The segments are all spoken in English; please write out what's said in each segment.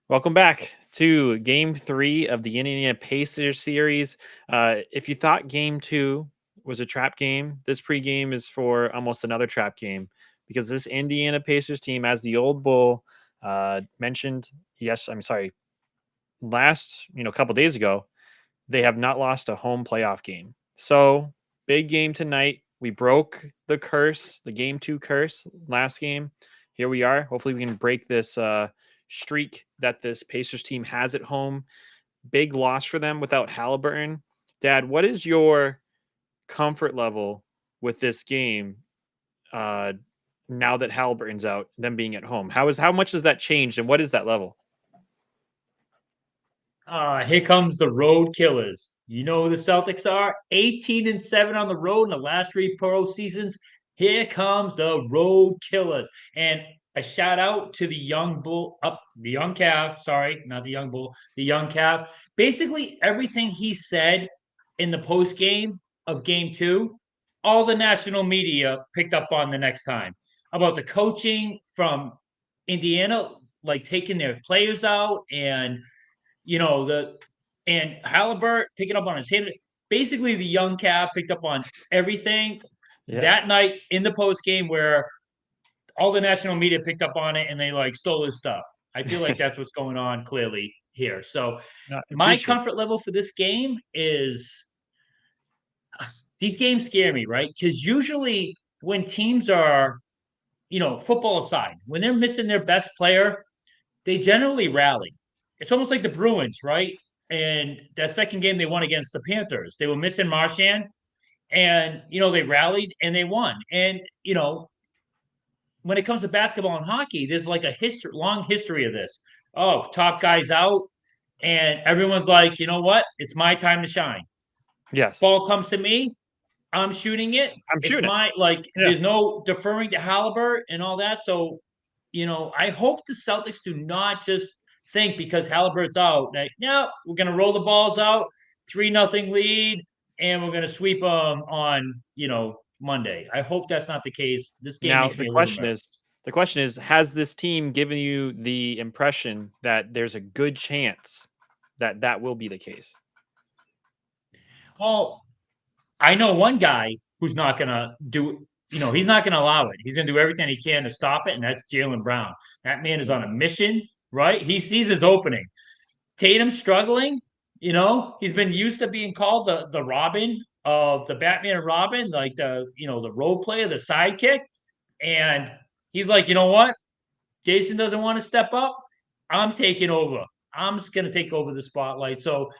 Welcome back to Game 3 of the Indiana Pacers series. If you thought Game 2 was a trap game, this pregame is for almost another trap game because this Indiana Pacers team, as the old bull mentioned, last couple days ago, they have not lost a home playoff game. So big game tonight. We broke the curse, the Game 2 curse last game. Here we are. Hopefully, we can break this streak that this Pacers team has at home. Big loss for them without Haliburton. Dad, what is your comfort level with this game uh, now that Haliburton's out, them being at home? How much has that changed, and what is that level? Here comes the road killers. You know who the Celtics are? 18-7 on the road in the last three pro seasons. Here comes the road killers. And a shout out to the young bull, up the young calf. Sorry, not the young bull, the young calf. Basically, everything he said in the post game of game two, all the national media picked up on the next time about the coaching from Indiana, like taking their players out and and Halliburton picking up on his hit. Basically, the young cap picked up on everything Yeah, that night in the post game where all the national media picked up on it and they like stole his stuff. I feel like that's what's going on clearly here. So I my appreciate comfort level for this game is these games scare me, right? Because usually when teams are, football aside, when they're missing their best player, they generally rally. It's almost like the Bruins, right? And that second game they won against the Panthers, they were missing Marchand, and they rallied and they won. And when it comes to basketball and hockey, there's like a long history of this. Oh, top guys out, and everyone's like, you know what? It's my time to shine. it. Yes, Ball comes to me, I'm shooting it. I'm It's shooting it. my like. Yeah. There's no deferring to Halliburton and all that. So I hope the Celtics do not just think because Halliburton's out that no, we're going to roll the balls out, 3-0 lead, and we're going to sweep them on Monday. I hope that's not the case. This game Now makes me a little nervous. the question is, has this team given you the impression that there's a good chance that that will be the case? Well, I know one guy who's not going to do. He's not going to allow it. He's going to do everything he can to stop it, and that's Jalen Brown. That man is on a mission, right? He sees his opening. Tatum struggling. He's been used to being called the Robin of the Batman and Robin, like the role player, the sidekick. And he's like, you know what? Jason doesn't want to step up. I'm taking over. I'm just gonna take over the spotlight. So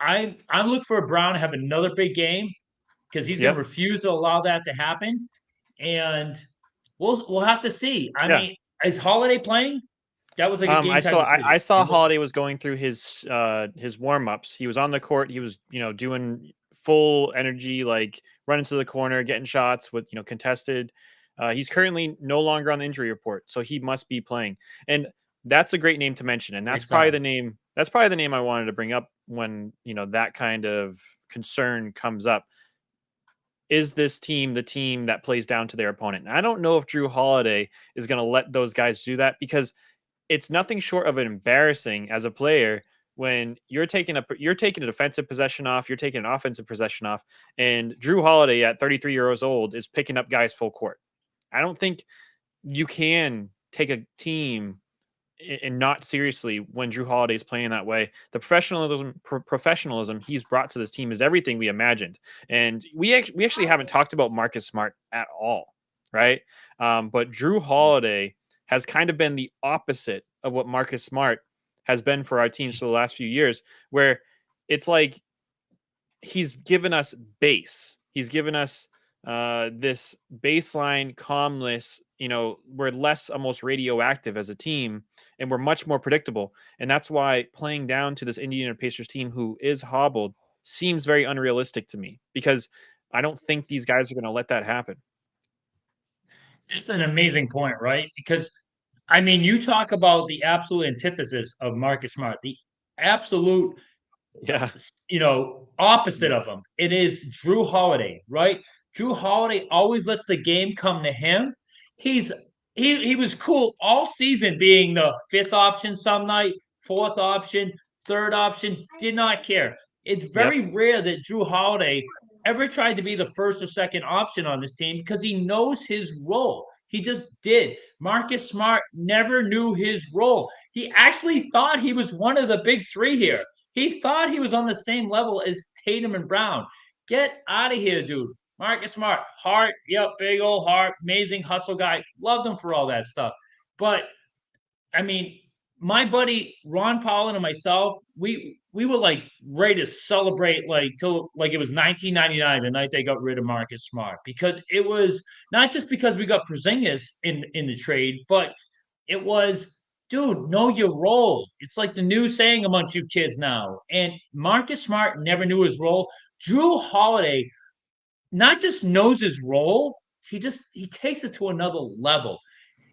I'm looking for Brown to have another big game because he's gonna Yep. refuse to allow that to happen. And we'll have to see. I Yeah. mean, is Holiday playing? That was like a game I time saw I decision. saw Holiday was going through his warm ups. He was on the court. He was doing full energy, like running to the corner, getting shots with contested. He's currently no longer on the injury report, so he must be playing. And that's a great name to mention. And Great sign. that's probably the name I wanted to bring up when that kind of concern comes up. Is this team the team that plays down to their opponent? And I don't know if Drew Holiday is going to let those guys do that because it's nothing short of embarrassing as a player when you're taking a defensive possession off, you're taking an offensive possession off, and Drew Holiday at 33 years old is picking up guys full court. I don't think you can take a team and not seriously when Drew Holiday is playing that way. The professionalism he's brought to this team is everything we imagined, and we actually haven't talked about Marcus Smart at all, right? But Drew Holiday has kind of been the opposite of what Marcus Smart has been for our teams for the last few years, where it's like he's given us base. He's given us this baseline calmness. We're less almost radioactive as a team, and we're much more predictable. And that's why playing down to this Indiana Pacers team who is hobbled seems very unrealistic to me because I don't think these guys are going to let that happen. It's an amazing point, right? Because I mean, you talk about the absolute antithesis of Marcus Smart, the absolute, Yeah. opposite of him. It is Drew Holiday, right? Drew Holiday always lets the game come to him. He's he was cool all season being the fifth option some night, fourth option, third option, did not care. It's Yep. very rare that Drew Holiday ever tried to be the first or second option on this team because he knows his role. He just did. Marcus Smart never knew his role. He actually thought he was one of the big three here. He thought he was on the same level as Tatum and Brown. Get out of here, dude. Marcus Smart, heart, yep, big old heart, amazing hustle guy. Loved him for all that stuff. But I mean, my buddy Ron Pollan and myself, we were like ready to celebrate like till like it was 1999, the night they got rid of Marcus Smart, because it was not just because we got Porzingis in the trade, but it was, dude, know your role. It's like the new saying amongst you kids now. And Marcus Smart never knew his role. Drew Holiday not just knows his role, he takes it to another level.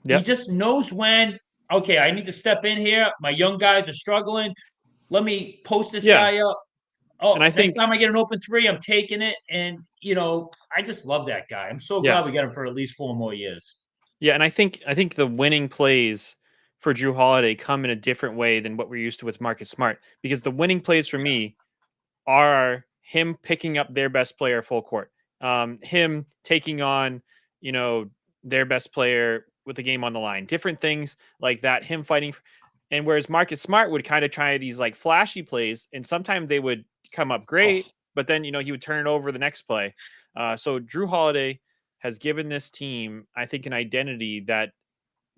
He Yep. just knows when, okay, I need to step in here. My young guys are struggling. Let me post this Yeah. guy up. And I Oh, next think, time I get an open three, I'm taking it. And I just love that guy. I'm so yeah. glad we got him for at least 4 more years. Yeah, and I think the winning plays for Drew Holiday come in a different way than what we're used to with Marcus Smart, because the winning plays for me are him picking up their best player full court, him taking on, you know, their best player with the game on the line, different things like that, him fighting. And whereas Marcus Smart would kind of try these like flashy plays, and sometimes they would come up Oh, great, but then, he would turn it over the next play. So Drew Holiday has given this team, I think, an identity that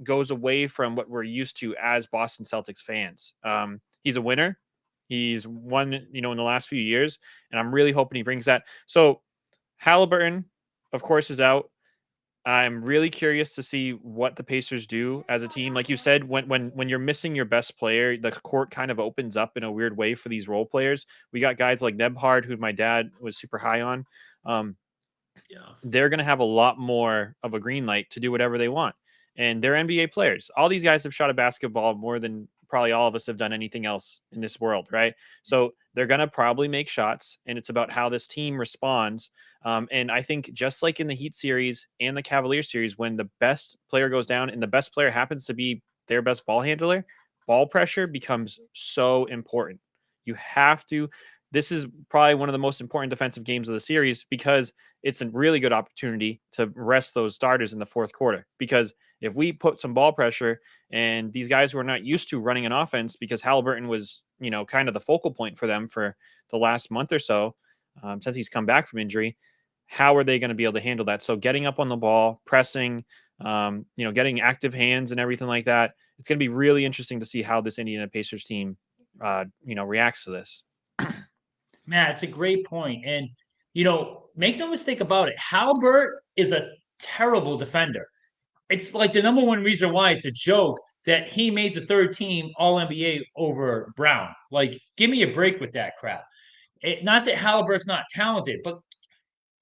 goes away from what we're used to as Boston Celtics fans. He's a winner. He's won, in the last few years, and I'm really hoping he brings that. So Halliburton, of course, is out. I'm really curious to see what the Pacers do as a team. Like you said, when you're missing your best player, the court kind of opens up in a weird way for these role players. We got guys like Nebhard, who my dad was super high on. Um, yeah. they're going to have a lot more of a green light to do whatever they want. And they're NBA players. All these guys have shot a basketball more than probably all of us have done anything else in this world, right? So they're going to probably make shots, and it's about how this team responds. And I think just like in the Heat series and the Cavalier series, when the best player goes down and the best player happens to be their best ball handler, ball pressure becomes so important. You have to. This is probably one of the most important defensive games of the series, because it's a really good opportunity to rest those starters in the fourth quarter. Because if we put some ball pressure, and these guys who are not used to running an offense, because Haliburton was, kind of the focal point for them for the last month or so, since he's come back from injury, how are they going to be able to handle that? So getting up on the ball, pressing, getting active hands and everything like that, it's going to be really interesting to see how this Indiana Pacers team, reacts to this. Man, it's a great point. And, make no mistake about it, Halbert is a terrible defender. It's like the number one reason why it's a joke that he made the third team All NBA over Brown. Like, give me a break with that crap. Not that Halliburton's not talented, but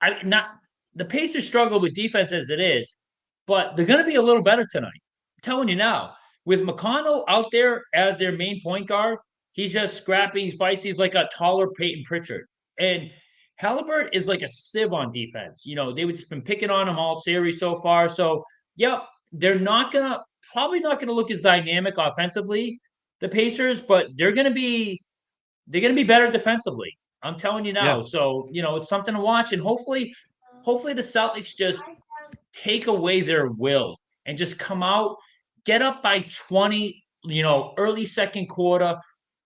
I not the Pacers struggle with defense as it is, but they're going to be a little better tonight. I'm telling you now, with McConnell out there as their main point guard, he's just scrappy, he's feisty, he's like a taller Peyton Pritchard. And Halliburton is like a sieve on defense. They've just been picking on him all series so far. So, yep, they're not gonna probably not gonna look as dynamic offensively, the Pacers, but they're gonna be better defensively. I'm telling you Yeah. now. So, it's something to watch. And hopefully the Celtics just take away their will and just come out, get up by 20, early second quarter,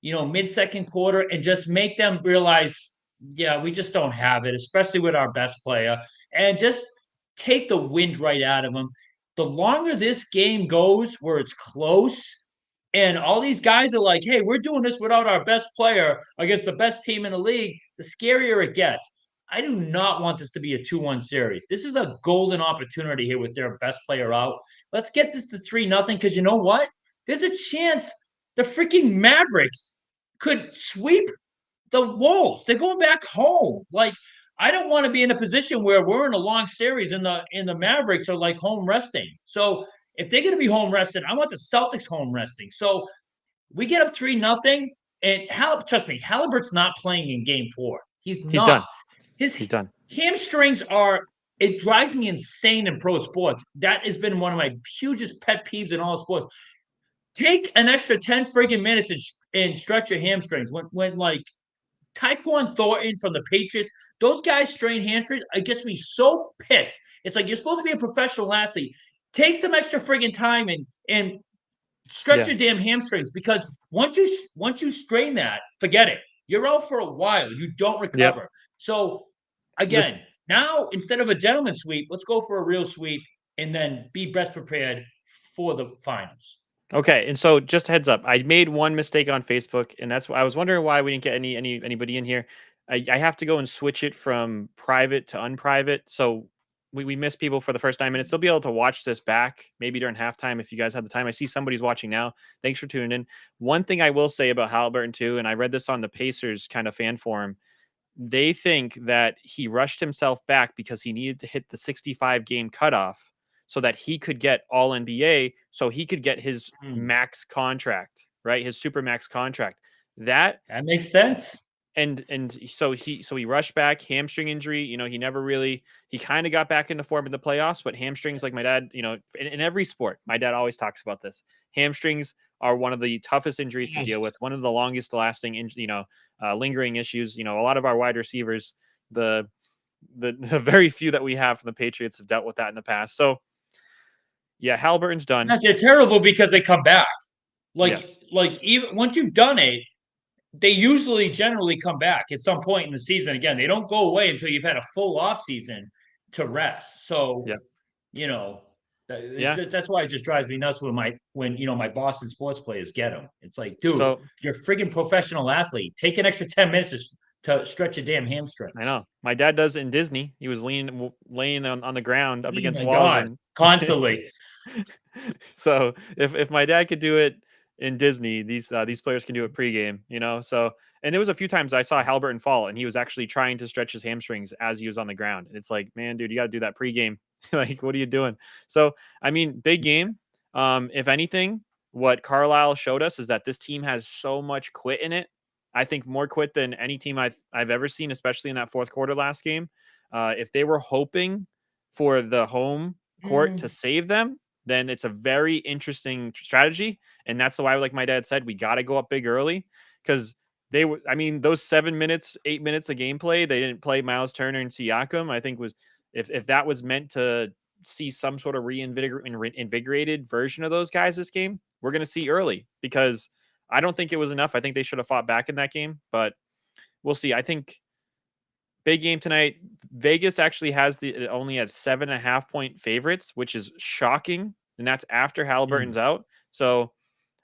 mid second quarter, and just make them realize, yeah, we just don't have it, especially with our best player, and just take the wind right out of them. The longer this game goes where it's close, and all these guys are like, hey, we're doing this without our best player against the best team in the league, the scarier it gets. I do not want this to be a 2-1 series. This is a golden opportunity here with their best player out. Let's get this to 3-0, because you know what? There's a chance the freaking Mavericks could sweep the Wolves. They're going back home. Like, I don't want to be in a position where we're in a long series and the Mavericks are like home resting. So if they're going to be home rested, I want the Celtics home resting. So we get up 3-0, and trust me, Halliburton's not playing in Game 4. He's He's not. done. His He's done. hamstrings are it drives me insane in pro sports. That has been one of my hugest pet peeves in all sports. Take an extra 10 friggin' minutes and stretch your hamstrings. When like Tyquan Thornton from the Patriots, those guys strain hamstrings. It gets me so pissed. It's like you're supposed to be a professional athlete. Take some extra friggin' time and stretch Yeah. your damn hamstrings because once you strain that, forget it. You're out for a while. You don't Yep. recover. So This again, now instead of a gentleman sweep, let's go for a real sweep and then be best prepared for the finals. Okay, and so just heads up, I made one mistake on Facebook, and that's why I was wondering why we didn't get anybody in here. I have to go and switch it from private to unprivate, so we miss people for the first 9 minutes. They'll be able to watch this back maybe during halftime if you guys have the time. I see somebody's watching now. Thanks for tuning in. One thing I will say about Haliburton too, and I read this on the Pacers kind of fan forum. They think that he rushed himself back because he needed to hit the 65 game cutoff so that he could get all NBA, so he could get his Mm, max contract, right? His super max contract. That that makes sense. and so he rushed back, hamstring injury. He never really he kind of got back into form in the playoffs, but hamstrings, like my dad, in every sport, my dad always talks about this. Hamstrings are one of the toughest injuries to deal with, one of the longest lasting, lingering issues. A lot of our wide receivers, the very few that we have from the Patriots have dealt with that in the past. So yeah, Halliburton's done. They're terrible because they come back. Like Yes. like even once you've done it, they usually generally come back at some point in the season again. They don't go away until you've had a full off season to rest. So, Yeah. you know, Yeah. that's why it just drives me nuts when my Boston sports players get them. It's like, dude, So you're a friggin' professional athlete. Take an extra 10 minutes to stretch your damn I hamstrings. know my dad does it in Disney. He was laying on the ground up Oh against my walls God. and Constantly. so if my dad could do it in Disney, these players can do it pregame. So and there was a few times I saw Halliburton fall and he was actually trying to stretch his hamstrings as he was on the ground. And it's like, man, dude, you got to do that pregame. Like, what are you doing? So I mean, big game. If anything, what Carlisle showed us is that this team has so much quit in it. I think more quit than any team I've ever seen, especially in that fourth quarter last game. If they were hoping for the home court to Mm, save them, then it's a very interesting strategy. And that's why, like my dad said, we got to go up big early because they were, I mean, those 7 minutes, 8 minutes of gameplay, they didn't play Miles Turner and Siakam. I think was, if that was meant to see some sort of reinvigorated version of those guys this game, we're going to see early because I don't think it was enough. I think they should have fought back in that game, but we'll see. I think big game tonight. Vegas actually has it only at 7.5 point favorites, which is shocking. And that's after mm, Halliburton's out. So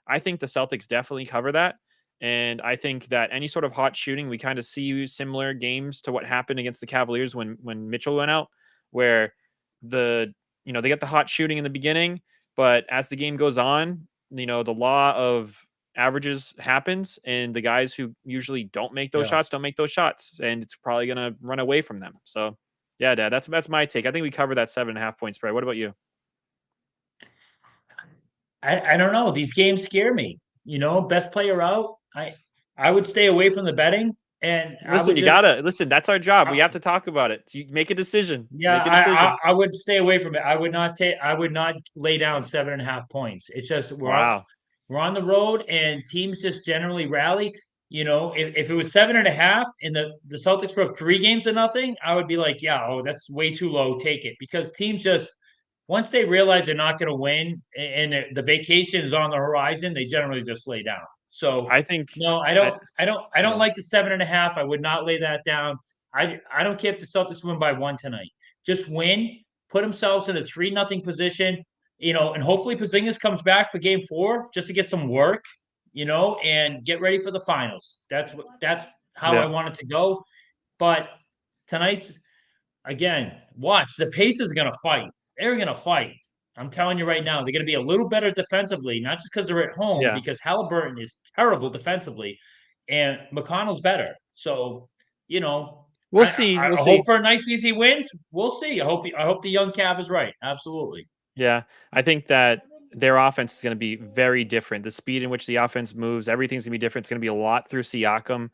I think the Celtics definitely cover that. And I think that any sort of hot shooting, we kind of see similar games to what happened against the Cavaliers when Mitchell went out, where they get the hot shooting in the beginning, but as the game goes on, the law of averages happens, and the guys who usually don't make those yeah. shots don't make those shots, and it's probably gonna run away from them. So, yeah, Dad, that's my take. I think we cover that 7.5 point spread. What about you? I don't know. These games scare me. Best player out. I would stay away from the betting and I Listen, would you just gotta listen. That's our job. We uh, have to talk about it. You make a decision. yeah, Make a decision. I would stay away from it. I would not lay down 7.5 points. It's just Wow. we're on the road and teams just generally rally. If it was 7.5 and the Celtics were up 3 games to nothing, I would be like, yeah, oh, that's way too low. Take it because teams just once they realize they're not going to win and the vacation is on the horizon, they generally just lay down. So I think no, I I don't yeah. like the 7.5. I would not lay that down. I don't care if the Celtics win by one tonight. Just win, put themselves in a 3-0 position, and hopefully Porzingis comes back for game 4 just to get some work, and get ready for the finals. That's how I Yeah. want it to go. But tonight's again, watch the Pacers are gonna fight. They're gonna fight. I'm telling you right now, they're gonna be a little better defensively, not just because they're at home, Yeah. because Halliburton is terrible defensively, and McConnell's better. So, you know, We'll see. I We'll hope see. for a nice easy wins. We'll see. I hope the young Cav is right. Absolutely. Yeah. I think that their offense is going to be very different. The speed in which the offense moves, everything's going to be different. It's going to be a lot through Siakam.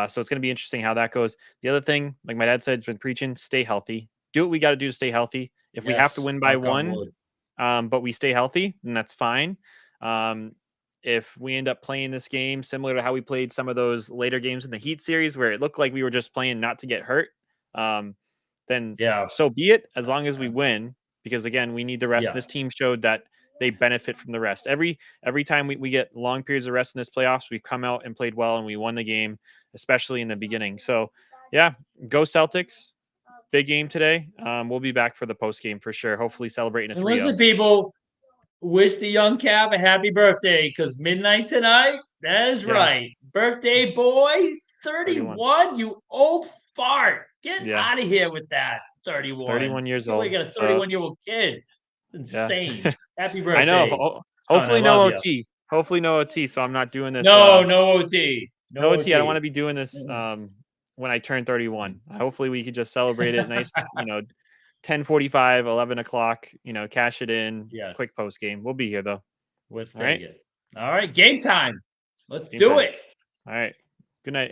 So it's going to be interesting how that goes. The other thing, like my dad said, has been preaching, stay healthy. do what we got to do to stay healthy. If we have to Yes, win by knock on one, wood. but we stay healthy, then that's fine. If we end up playing this game similar to how we played some of those later games in the Heat series where it looked like we were just playing not to get hurt, then Yeah, so be it, as long as we win. Because again, we need the rest. yeah. This team showed that they benefit from the rest. Every time we get long periods of rest in this playoffs, we've come out and played well and we won the game, especially in the beginning. So yeah, go Celtics. Big game today. We'll be back for the post game for sure. Hopefully celebrating a And 3-0. listen, people, wish the young Cav a happy birthday because midnight tonight. That is Yeah, right. Birthday boy, 31. 31. You old fart. Get Yeah, out of here with that. 31. 31 years You like old. a So 31-year-old kid. It's yeah, insane. Happy I know. birthday, son. I Hopefully no love you. OT. Hopefully no OT. So I'm not doing this. No, no OT. No No OT. I don't want OT. to be doing this Mm-mm. when I turn 31. Hopefully we could just celebrate it nice, 10:45, 11 o'clock, cash it in, Yes, quick post game. We'll be here though. let's All take right. it. All right, game time. Let's Game do time. it. All right. Good night.